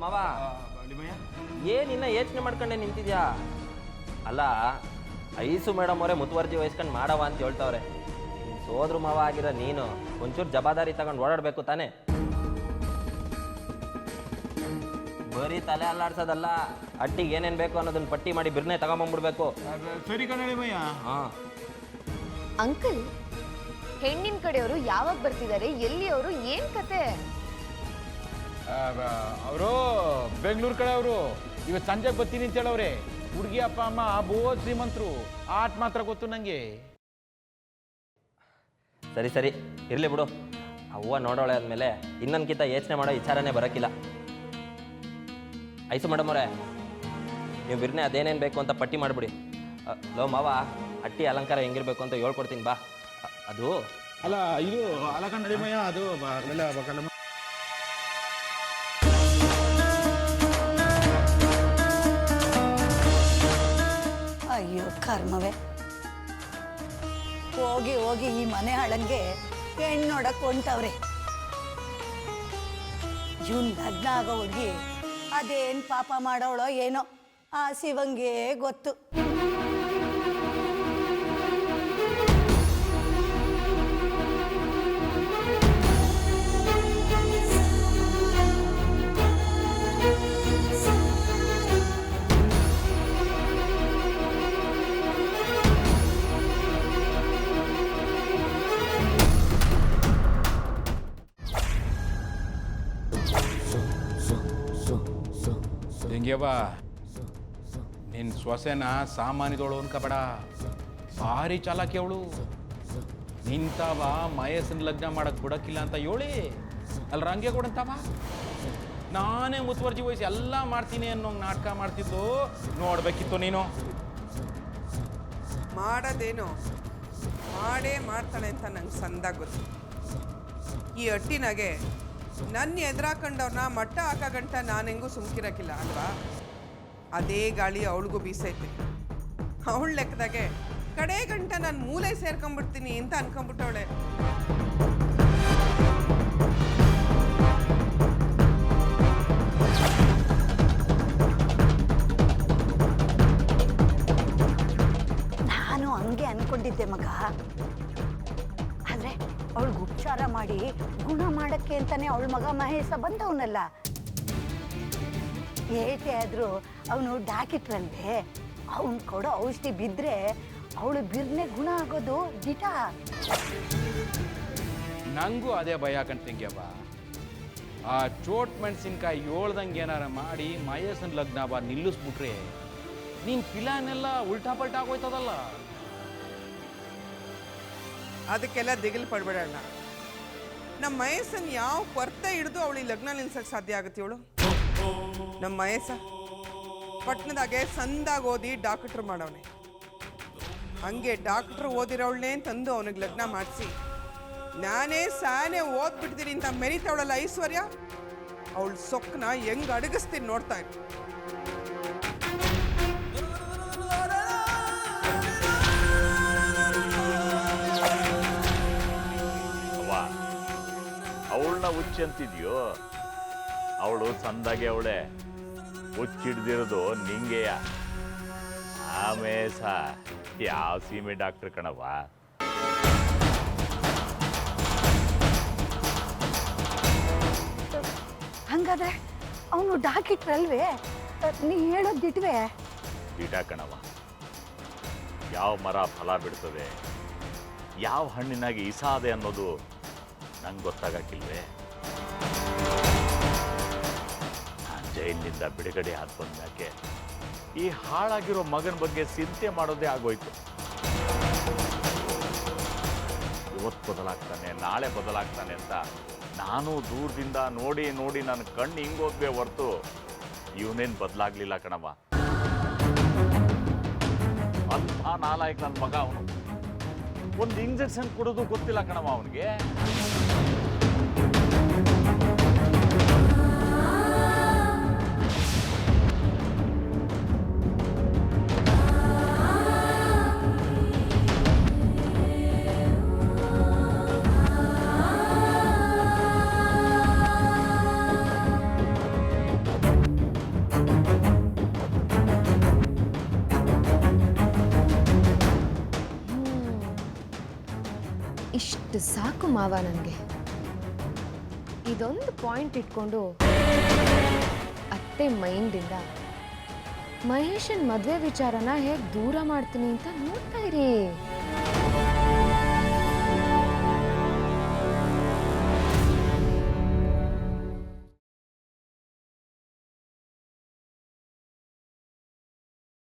ಮಾವ ಏನಿನ್ನ ಯೋಚನೆ ಮಾಡ್ಕೊಂಡೆ ನಿಂತಿದ್ಯಾ? ಅಲ್ಲ, ಐಸು ಮೇಡಮ್ ಅವರೇ ಮುತುವರ್ಜಿ ವಹಿಸ್ಕೊಂಡು ಮಾಡವ ಅಂತ ಹೇಳ್ತಾವ್ರೆ. ಸೋದ್ರು ಮಾವ ಆಗಿರೋ ನೀನು ಒಂಚೂರು ಜವಾಬ್ದಾರಿ ತಗೊಂಡು ಓಡಾಡಬೇಕು ತಾನೆ. ಬರೀ ತಲೆ ಅಲ್ಲಾಡ್ಸೋದಲ್ಲ, ಅಟ್ಟಿಗೆ ಏನೇನು ಬೇಕು ಅನ್ನೋದನ್ನ ಪಟ್ಟಿ ಮಾಡಿ ಬಿರ್ನೆ ತಗೊಂಬಂದ್ಬಿಡ್ಬೇಕು. ಸರಿ ಕಣಮಯ್ಯ. ಅಂಕಲ್, ಹೆಣ್ಣಿನ ಕಡೆಯವರು ಯಾವಾಗ ಬರ್ತಿದ್ದಾರೆ, ಎಲ್ಲಿಯವರು, ಏನ್ ಕತೆ? ಅವರು ಬೆಂಗಳೂರು ಕಡೆ ಅವರು ಇವತ್ತು ಸಂಜೆಗೆ ಬರ್ತೀನಿ ಅಂತ ಹೇಳವ್ರೆ. ಹುಡುಗಿ ಅಪ್ಪ ಅಮ್ಮ ಬಹು ಶ್ರೀಮಂತರು, ಆಟ ಮಾತ್ರ ಗೊತ್ತು ನಂಗೆ. ಸರಿ ಸರಿ ಇರಲಿ ಬಿಡು. ಅವ್ವ ನೋಡೋಳೆ ಆದಮೇಲೆ ಇನ್ನೊಂದ್ಕಿಂತ ಯೋಚನೆ ಮಾಡೋ ವಿಚಾರನೇ ಬರೋಕ್ಕಿಲ್ಲ. ಐಸು ಮೇಡಮ್ ಅವರೇ, ನೀವು ಬಿರ್ನೆ ಅದೇನೇನು ಬೇಕು ಅಂತ ಪಟ್ಟಿ ಮಾಡಿಬಿಡಿ. ಲೋ ಮಾವ, ಅಟ್ಟಿ ಅಲಂಕಾರ ಹೆಂಗಿರ್ಬೇಕು ಅಂತ ಹೇಳ್ಕೊಡ್ತೀನಿ ಬಾ. ಅದು ಅಲ್ಲ ಇದು ಅಲಕಂಡ ನಡಿಮಯ್ಯ, ಅದು ಅಯ್ಯೋ ಕರ್ಮವೇ, ಹೋಗಿ ಹೋಗಿ ಈ ಮನೆ ಹಾಳಂಗೆ ಹೆಣ್ಣು ನೋಡಕ್ ಹೊಂಟವ್ರೆ. ಇವನ್ ಲಗ್ನ ಆಗೋ ಹುಡುಗಿ ಅದೇನ್ ಪಾಪ ಮಾಡೋಳೋ ಏನೋ, ಆ ಶಿವಂಗೆ ಗೊತ್ತು. ಹೆಂಗ್ಯವ ನಿನ್ನ ಸೊಸೆನ ಸಾಮಾನ್ಯದವಳು ಅನ್ಕಬೇಡ, ಭಾರಿ ಚಾಲಾಕಿ ಅವಳು. ನಿಂತಾವ ಮಯಸ್ಸನ್ನ ಲಗ್ನ ಮಾಡಕ್ ಬಿಡಕ್ಕಿಲ್ಲ ಅಂತ ಹೇಳಿ ಅಲ್ಲಿ ರಂಗೆ ಕೊಡಂತಾವ. ನಾನೇ ಮುತುವರ್ಜಿ ವಹಿಸಿ ಎಲ್ಲ ಮಾಡ್ತೀನಿ ಅನ್ನೋ ನಾಟಕ ಮಾಡ್ತಿದ್ದು ನೋಡ್ಬೇಕಿತ್ತು ನೀನು. ಮಾಡೋದೇನೋ ಮಾಡೇ ಮಾಡ್ತಾಳೆ ಅಂತ ನಂಗೆ ಸಂದಾಗ ಗೊತ್ತು. ಈ ಅಟ್ಟಿನಾಗೆ ನನ್ನ ಎದುರಾಕೊಂಡವ್ರನ್ನ ಮಟ್ಟ ಹಾಕಗಂಟ ನಾನು ಹೆಂಗೂ ಸುಮ್ಕಿರಕ್ಕಿಲ್ಲ ಅಲ್ವಾ? ಅದೇ ಗಾಳಿ ಅವಳಿಗೂ ಬೀಸೈತೆ. ಅವಳ ಲೆಕ್ಕದಾಗೆ ಕಡೆ ಗಂಟ ನಾನು ಮೂಲೆ ಸೇರ್ಕೊಂಡ್ಬಿಡ್ತೀನಿ ಅಂತ ಅನ್ಕೊಂಡ್ಬಿಟ್ಟವಳೆ. ನಾನು ಹಂಗೆ ಅನ್ಕೊಂಡಿದ್ದೆ ಮಗ. ಆದ್ರೆ ಅವಳಿಗೆ ಉಪಚಾರ ಮಾಡಿ ಗುಣ ಮಾಡಕ್ಕೆ ಅಂತಾನೆ ಅವಳ ಮಗ ಮಹೇಶ ಬಂದವನಲ್ಲ. ಏಟೆ ಆದ್ರೂ ಅವನು ಡಾಕಿಟ್ರಲ್ವೇ, ಅವನು ಕೊಡೋ ಔಷಧಿ ಬಿದ್ದರೆ ಅವಳು ಬಿರ್ನೆ ಗುಣ ಆಗೋದು ದಿಟ. ನಂಗೂ ಅದೇ ಭಯ ಕಣ್ತಿಂಗ್ಯವ್ವ. ಆ ಚೋಟ್ ಮೆಣಸಿನ್ಕಾಯಿ ಏಳ್ದಂಗೆ ಏನಾರ ಮಾಡಿ ಮಯಸ್ಸನ್ ಲಗ್ನ ಬಾ ನಿಲ್ಲಿಸ್ಬಿಟ್ರೆ ನೀನ್ ಪ್ಲಾನೆಲ್ಲ ಉಲ್ಟಾ ಪಲ್ಟಾ ಆಗೋಯ್ತದಲ್ಲ. ಅದಕ್ಕೆಲ್ಲ ದಿಗಿಲು ಪಡ್ಬೇಡಣ್ಣ. ನಮ್ಮ ಮಹೇಶನ್ ಯಾವ ಕೊರತೆ ಹಿಡಿದು ಅವಳಿಗೆ ಲಗ್ನ ನಿಲ್ಸಕ್ಕೆ ಸಾಧ್ಯ ಆಗುತ್ತೆ ಇವಳು? ನಮ್ಮ ಮಹೇಶ ಪಟ್ಟಣದಾಗೆ ಸಂದಾಗ ಓದಿ ಡಾಕ್ಟ್ರು ಮಾಡವನೆ. ಹಂಗೆ ಡಾಕ್ಟ್ರು ಓದಿರೋಳನ್ನೇ ತಂದು ಅವನಿಗೆ ಲಗ್ನ ಮಾಡಿಸಿ ನಾನೇ ಸಾನೇ ಓದ್ಬಿಡ್ತೀನಿ ಅಂತ ಮೆರಿತವಳಲ್ಲ ಐಶ್ವರ್ಯ, ಅವಳು ಸೊಕ್ಕನ ಹೆಂಗ್ ಅಡಗಿಸ್ತೀನಿ ನೋಡ್ತಾ ಇರು. ಅವಳನ್ನ ಹುಚ್ಚ ಅಂತಿದ್ಯೋ? ಅವಳು ಸಂದಾಗೆ ಅವಳೆ, ಹುಚ್ಚಿಡ್ದಿರೋದು ನಿಂಗೆಯ. ಆಮೇಸ ಯಾವ ಸೀಮೆ ಡಾಕ್ಟರ್ ಕಣವ್ವ? ಹಂಗಾದ್ರೆ ಅವನು ಡಾಕಿಟ್ರಲ್ವೇ? ನೀ ಹೇಳೋದಿಟ್ವೆ ದಿಟ ಕಣವ್ವ. ಯಾವ ಮರ ಫಲ ಬಿಡ್ತದೆ, ಯಾವ ಹಣ್ಣಿನಾಗಿ ಇಸಾದೆ ಅನ್ನೋದು ನಂಗೆ ಗೊತ್ತಾಗಕ್ಕಿಲ್ವೇ? ನಾನು ಜೈಲಿನಿಂದ ಬಿಡುಗಡೆ ಆದ ಬಂದ್ಮ್ಯಾಕೆ ಈ ಹಾಳಾಗಿರೋ ಮಗನ ಬಗ್ಗೆ ಚಿಂತೆ ಮಾಡೋದೇ ಆಗೋಯ್ತು. ಇವತ್ತು ಬದಲಾಗ್ತಾನೆ, ನಾಳೆ ಬದಲಾಗ್ತಾನೆ ಅಂತ ನಾನು ದೂರದಿಂದ ನೋಡಿ ನೋಡಿ ನನ್ನ ಕಣ್ಣು ಹಿಂಗೋದ್ವೇ ಹೊರ್ತು ಇವನೇನು ಬದಲಾಗ್ಲಿಲ್ಲ ಕಣವ. ಅಂಥ ನಾಲಾಯಕ ನನ್ನ ಮಗ ಅವನು. ಒಂದು ಇಂಜೆಕ್ಷನ್ ಕೊಡೋದು ಗೊತ್ತಿಲ್ಲ ಕಣವ ಅವನಿಗೆ. ಇಷ್ಟು ಸಾಕು ಮಾವ ನನಗೆ. ಇದೊಂದು ಪಾಯಿಂಟ್ ಇಟ್ಕೊಂಡು ಅತ್ತೆ ಮೈಂಡಿಂದ ಮಹೇಶನ್ ಮದುವೆ ವಿಚಾರನ ಹೇಗೆ ದೂರ ಮಾಡ್ತೀನಿ ಅಂತ ನೋಡ್ತಾ ಇರಿ.